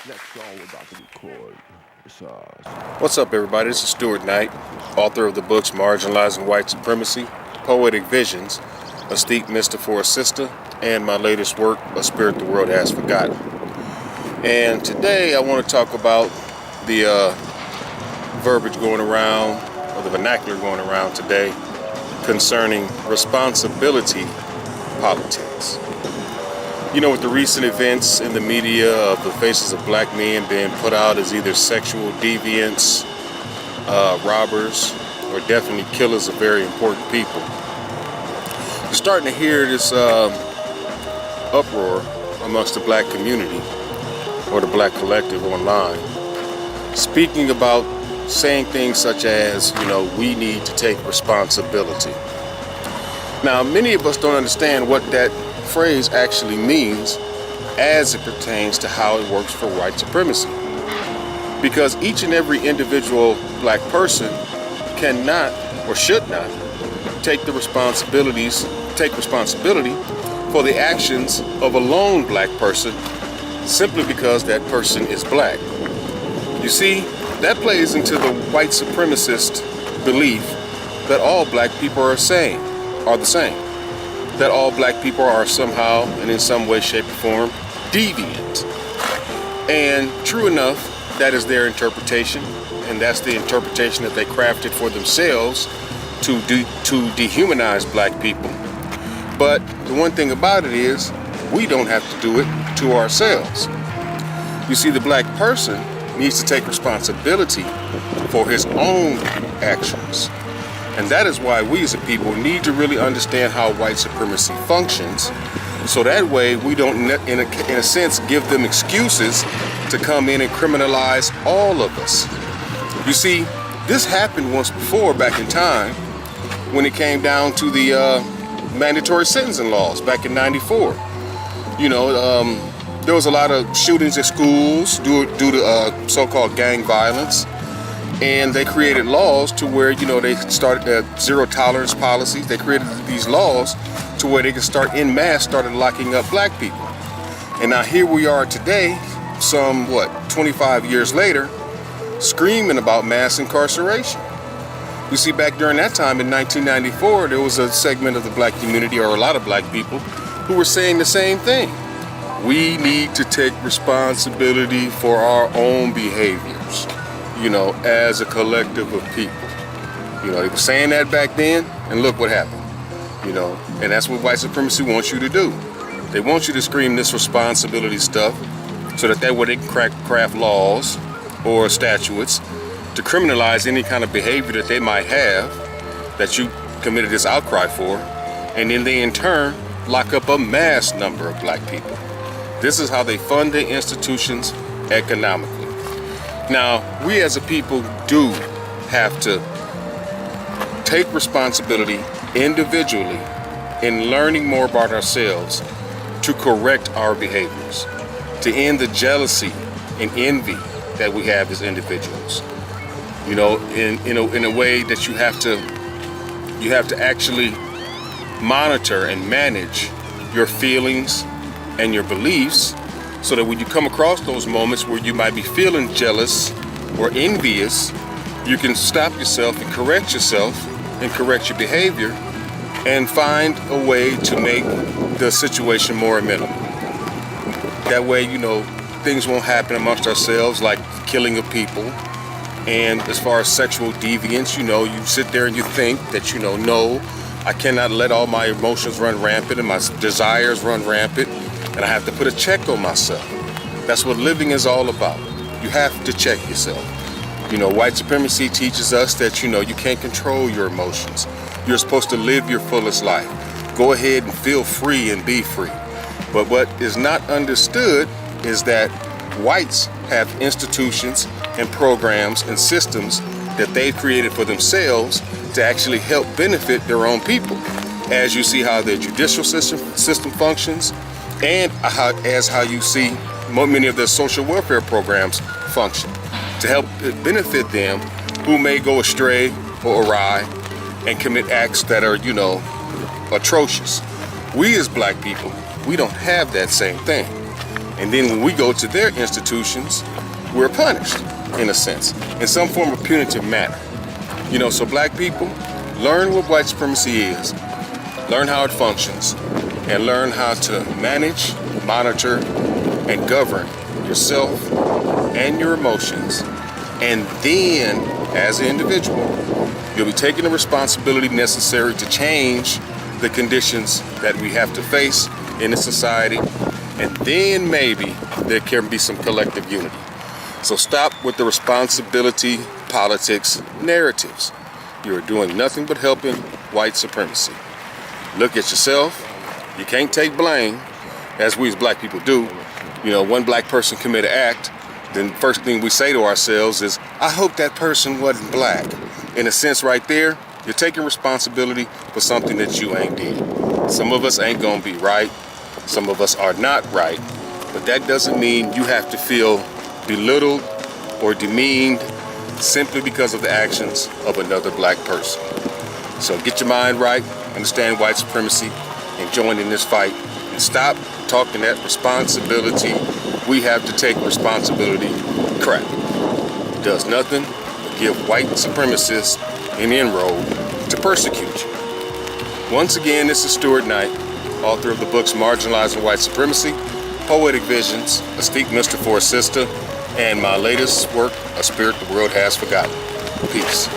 Next song we're about to record is What's up, everybody? This is Stuart Knight, author of the books Marginalizing White Supremacy, Poetic Visions, A Steep Mister for a Sister, and my latest work, A Spirit the World Has Forgotten. And today I want to talk about the verbiage going around, or the vernacular going around today, concerning responsibility politics. You know, with the recent events in the media of the faces of black men being put out as either sexual deviants, robbers, or definitely killers of very important people, you're starting to hear this uproar amongst the black community or the black collective online, speaking about saying things such as, you know, we need to take responsibility. Now, many of us don't understand what that phrase actually means as it pertains to how it works for white supremacy. Because each and every individual black person cannot or should not take responsibility for the actions of a lone black person simply because that person is black. You see, that plays into the white supremacist belief that all black people are the same. That all black people are somehow and in some way, shape, or form deviant. And true enough, that is their interpretation, and that's the interpretation that they crafted for themselves to dehumanize black people. But the one thing about it is, we don't have to do it to ourselves. You see, the black person needs to take responsibility for his own actions. And that is why we as a people need to really understand how white supremacy functions, so that way we don't, in a sense, give them excuses to come in and criminalize all of us. You see, this happened once before back in time when it came down to the mandatory sentencing laws back in '94. You know, there was a lot of shootings at schools due to so-called gang violence. And they created laws to where, you know, they started zero tolerance policies. They created these laws to where they could start locking up black people. And now here we are today, 25 years later, screaming about mass incarceration. You see, back during that time in 1994, there was a segment of the black community, or a lot of black people, who were saying the same thing. We need to take responsibility for our own behaviors, you know, as a collective of people. You know, they were saying that back then, and look what happened. You know, and that's what white supremacy wants you to do. They want you to scream this responsibility stuff so that way they can craft laws or statutes to criminalize any kind of behavior that they might have that you committed this outcry for, and then they in turn lock up a mass number of black people. This is how they fund their institutions economically. Now, we as a people do have to take responsibility individually in learning more about ourselves to correct our behaviors, to end the jealousy and envy that we have as individuals. You know, in a way that you have to actually monitor and manage your feelings and your beliefs, so that when you come across those moments where you might be feeling jealous or envious, you can stop yourself and correct your behavior and find a way to make the situation more amenable. That way, you know, things won't happen amongst ourselves like killing of people. And as far as sexual deviance, you know, you sit there and you think that, you know, no, I cannot let all my emotions run rampant and my desires run rampant, and I have to put a check on myself. That's what living is all about. You have to check yourself. You know, white supremacy teaches us that, you know, you can't control your emotions. You're supposed to live your fullest life. Go ahead and feel free and be free. But what is not understood is that whites have institutions and programs and systems that they've created for themselves to actually help benefit their own people. As you see how their judicial system functions, and how you see many of their social welfare programs function to help benefit them who may go astray or awry and commit acts that are, you know, atrocious. We as black people, we don't have that same thing. And then when we go to their institutions, we're punished, in a sense, in some form of punitive manner. So black people, learn what white supremacy is, learn how it functions, and learn how to manage, monitor, and govern yourself and your emotions. And then, as an individual, you'll be taking the responsibility necessary to change the conditions that we have to face in a society, and then maybe there can be some collective unity. So stop with the responsibility politics narratives. You're doing nothing but helping white supremacy. Look at yourself. You can't take blame, as we as black people do. One black person commit an act, then the first thing we say to ourselves is, I hope that person wasn't black. In a sense right there, you're taking responsibility for something that you ain't did. Some of us ain't gonna be right. Some of us are not right. But that doesn't mean you have to feel belittled or demeaned simply because of the actions of another black person. So get your mind right, understand white supremacy, and join in this fight. And stop talking that responsibility, we have to take responsibility crap. It does nothing but give white supremacists an inroad to persecute you. Once again, this is Stuart Knight, author of the books Marginalizing White Supremacy, Poetic Visions, A Steep Mister for a Sister, and my latest work, A Spirit the World Has Forgotten. Peace.